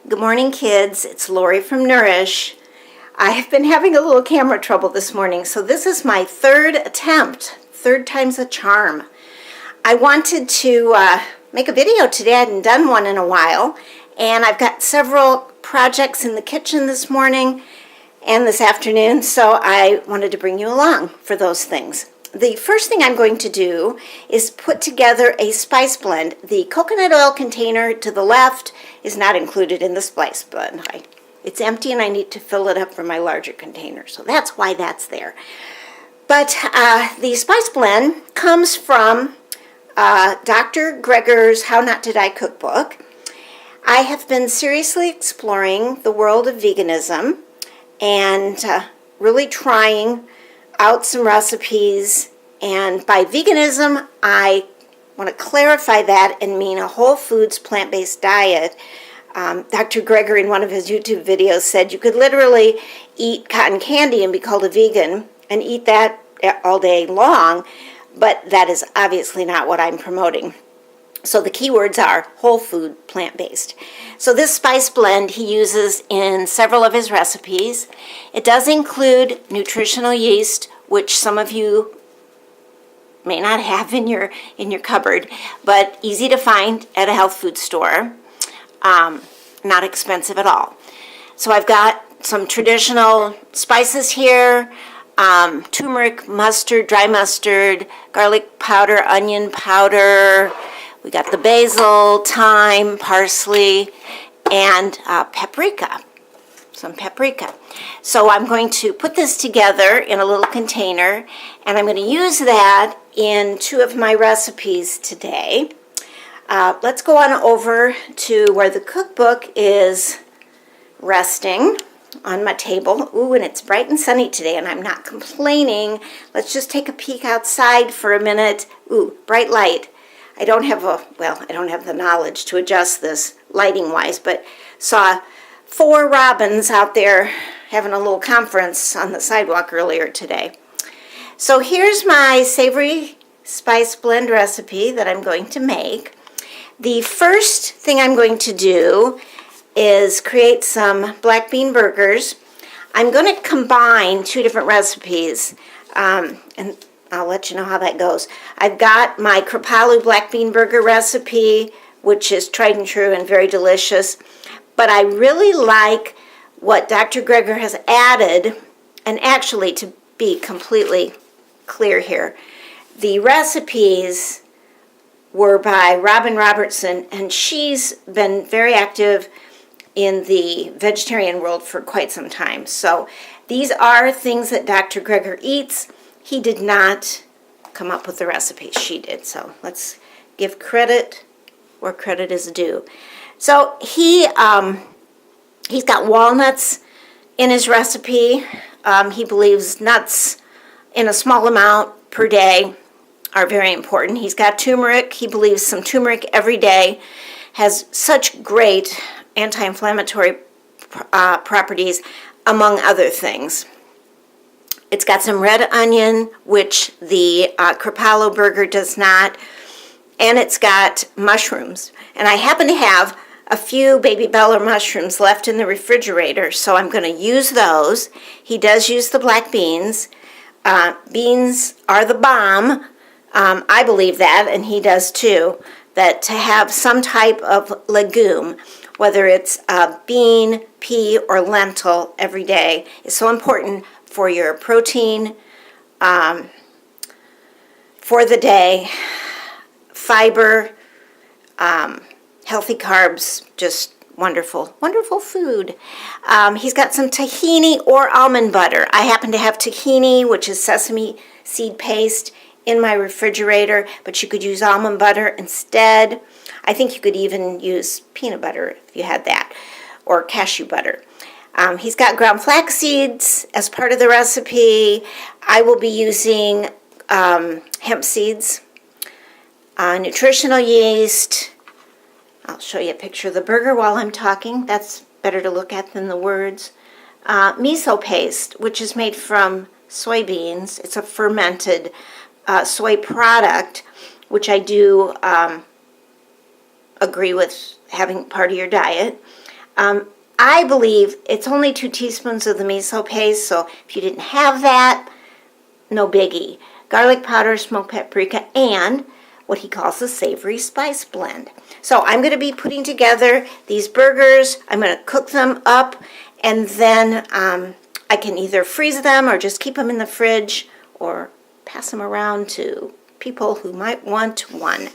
Good morning, kids. It's Lori from Nourish. I have been having a little camera trouble this morning, so this is my third attempt. Third time's a charm. I wanted to make a video today. I hadn't done one in a while, and I've got several projects in the kitchen this morning and this afternoon, so I wanted to bring you along for those things. The first thing I'm going to do is put together a spice blend. The coconut oil container to the left is not included in the spice blend. It's empty and I need to fill it up from my larger container, so that's why that's there. But the spice blend comes from Dr. Greger's How Not to Die Cookbook. I have been seriously exploring the world of veganism and really trying out some recipes, and by veganism I want to clarify that and mean a whole foods plant-based diet. Dr. Greger in one of his YouTube videos said you could literally eat cotton candy and be called a vegan and eat that all day long, but that is obviously not what I'm promoting. So the keywords are whole food, plant-based. So this spice blend he uses in several of his recipes. It does include nutritional yeast, which some of you may not have in your cupboard, but easy to find at a health food store. Not expensive at all. So I've got some traditional spices here. Turmeric, mustard, dry mustard, garlic powder, onion powder. We got the basil, thyme, parsley, and paprika, some paprika. So I'm going to put this together in a little container, and I'm going to use that in two of my recipes today. Let's go on over to where the cookbook is resting on my table. Ooh, and it's bright and sunny today, and I'm not complaining. Let's just take a peek outside for a minute. Ooh, bright light. I don't have the knowledge to adjust this lighting-wise, but saw 4 robins out there having a little conference on the sidewalk earlier today. So here's my savory spice blend recipe that I'm going to make. The first thing I'm going to do is create some black bean burgers. I'm going to combine 2 different recipes, and I'll let you know how that goes. I've got my Kripalu black bean burger recipe, which is tried and true and very delicious. But I really like what Dr. Greger has added, and actually, to be completely clear here, the recipes were by Robin Robertson, and she's been very active in the vegetarian world for quite some time. So these are things that Dr. Greger eats. He did not come up with the recipes, she did. So let's give credit where credit is due. So he's got walnuts in his recipe. He believes nuts in a small amount per day are very important. He's got turmeric. He believes some turmeric every day has such great anti-inflammatory properties, among other things. It's got some red onion, which the Kripalu burger does not, and it's got mushrooms. And I happen to have a few baby Bella mushrooms left in the refrigerator, so I'm going to use those. He does use the black beans. Beans are the bomb. I believe that, and he does too, that to have some type of legume, whether it's bean, pea, or lentil every day, is so important for your protein, for the day, fiber, healthy carbs, just wonderful, wonderful food. He's got some tahini or almond butter. I happen to have tahini, which is sesame seed paste, in my refrigerator, but you could use almond butter instead. I think you could even use peanut butter if you had that, or cashew butter. He's got ground flax seeds as part of the recipe. I will be using hemp seeds, nutritional yeast. I'll show you a picture of the burger while I'm talking. That's better to look at than the words. Miso paste, which is made from soybeans. It's a fermented soy product, which I do agree with having part of your diet. I believe it's only 2 teaspoons of the miso paste, so if you didn't have that, no biggie. Garlic powder, smoked paprika, and what he calls a savory spice blend. So I'm going to be putting together these burgers. I'm going to cook them up, and then I can either freeze them or just keep them in the fridge or pass them around to people who might want one.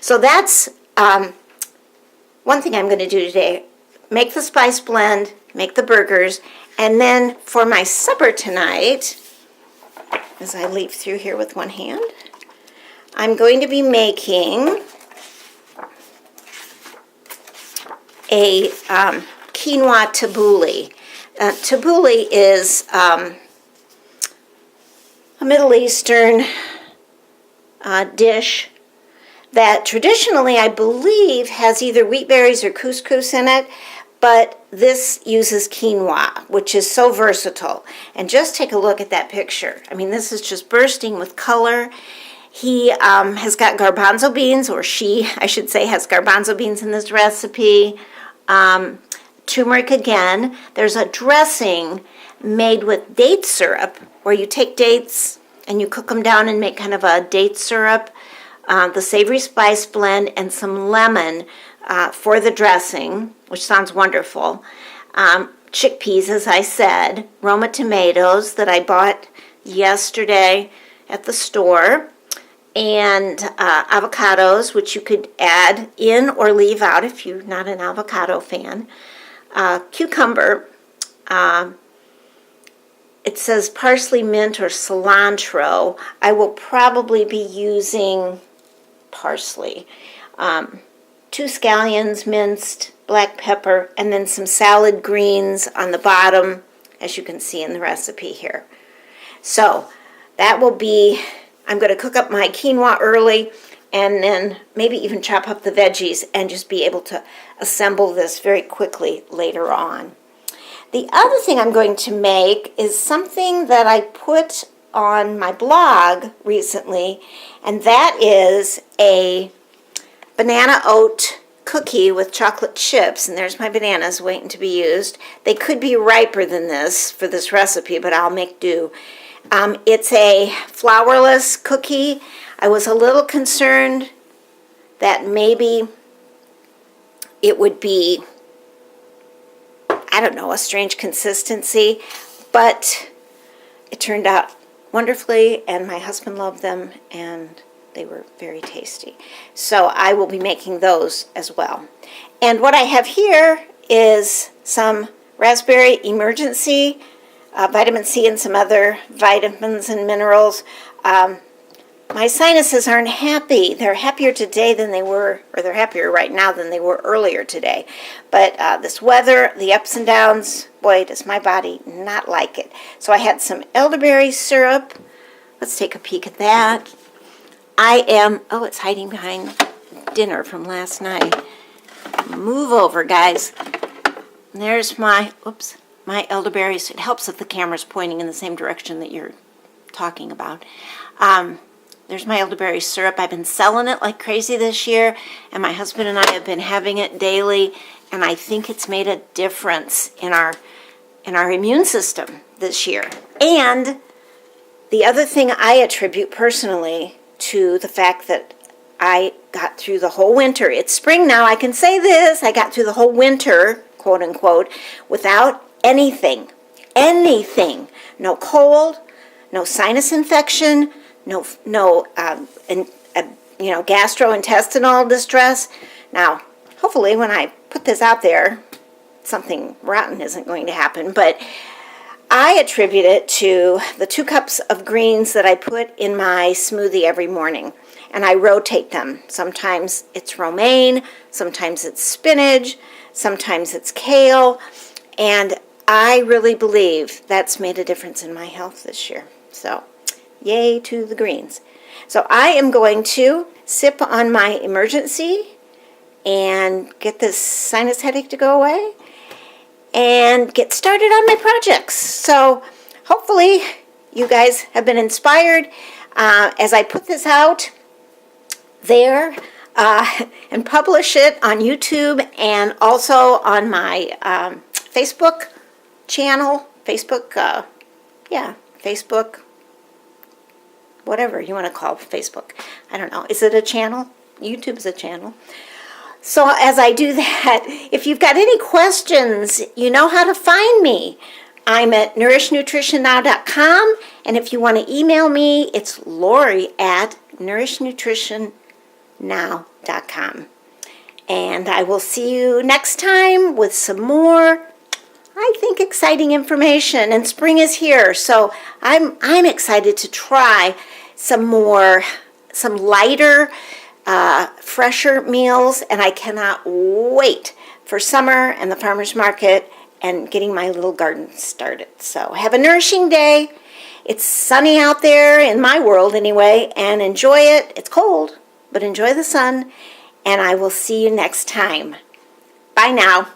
So that's one thing I'm going to do today. Make the spice blend, make the burgers, and then for my supper tonight, as I leaf through here with one hand, I'm going to be making a quinoa tabouli. Tabouli is a Middle Eastern dish that traditionally, I believe, has either wheat berries or couscous in it, but this uses quinoa, which is so versatile. And just take a look at that picture. I mean, this is just bursting with color. He has got garbanzo beans, or she, I should say, has garbanzo beans in this recipe. Turmeric again. There's a dressing made with date syrup, where you take dates and you cook them down and make kind of a date syrup. The savory spice blend, and some lemon for the dressing, which sounds wonderful. Chickpeas, as I said, Roma tomatoes that I bought yesterday at the store, and avocados, which you could add in or leave out if you're not an avocado fan. Cucumber. It says parsley, mint, or cilantro. I will probably be using parsley. 2 scallions minced, black pepper, and then some salad greens on the bottom, as you can see in the recipe here. So that will be, I'm going to cook up my quinoa early, and then maybe even chop up the veggies and just be able to assemble this very quickly later on. The other thing I'm going to make is something that I put on my blog recently, and that is a banana oat cookie with chocolate chips. And there's my bananas waiting to be used. They could be riper than this for this recipe, but I'll make do. It's a flourless cookie. I was a little concerned that maybe it would be, I don't know, a strange consistency, but it turned out wonderfully, and my husband loved them, and they were very tasty. So I will be making those as well. And what I have here is some raspberry emergency, vitamin C, and some other vitamins and minerals. My sinuses aren't happy. They're happier today than they were, or they're happier right now than they were earlier today. But this weather, the ups and downs, boy, does my body not like it. So I had some elderberry syrup. Let's take a peek at that. Oh, it's hiding behind dinner from last night. Move over, guys. There's my elderberries. It helps if the camera's pointing in the same direction that you're talking about. There's my elderberry syrup. I've been selling it like crazy this year, and my husband and I have been having it daily, and I think it's made a difference in our immune system this year. And the other thing I attribute personally to the fact that I got through the whole winter. It's spring now, I can say this. I got through the whole winter, quote unquote, without anything. No cold, no sinus infection, no gastrointestinal distress. Now, hopefully when I put this out there, something rotten isn't going to happen, but I attribute it to the 2 cups of greens that I put in my smoothie every morning, and I rotate them. Sometimes it's romaine, sometimes it's spinach, sometimes it's kale, and I really believe that's made a difference in my health this year. So, yay to the greens. So I am going to sip on my emergency and get this sinus headache to go away and get started on my projects. So hopefully you guys have been inspired. As I put this out there, and publish it on YouTube and also on my Facebook channel. Facebook, Facebook, whatever you want to call Facebook. I don't know. Is it a channel? YouTube's a channel. So as I do that, if you've got any questions, you know how to find me. I'm at nourishnutritionnow.com, and if you want to email me, it's Lori@nourishnutritionnow.com. And I will see you next time with some more, I think, exciting information. And spring is here, so I'm excited to try some lighter, fresher meals, and I cannot wait for summer and the farmer's market and getting my little garden started. So have a nourishing day. It's sunny out there, in my world anyway, and enjoy it. It's cold, but enjoy the sun, and I will see you next time. Bye now.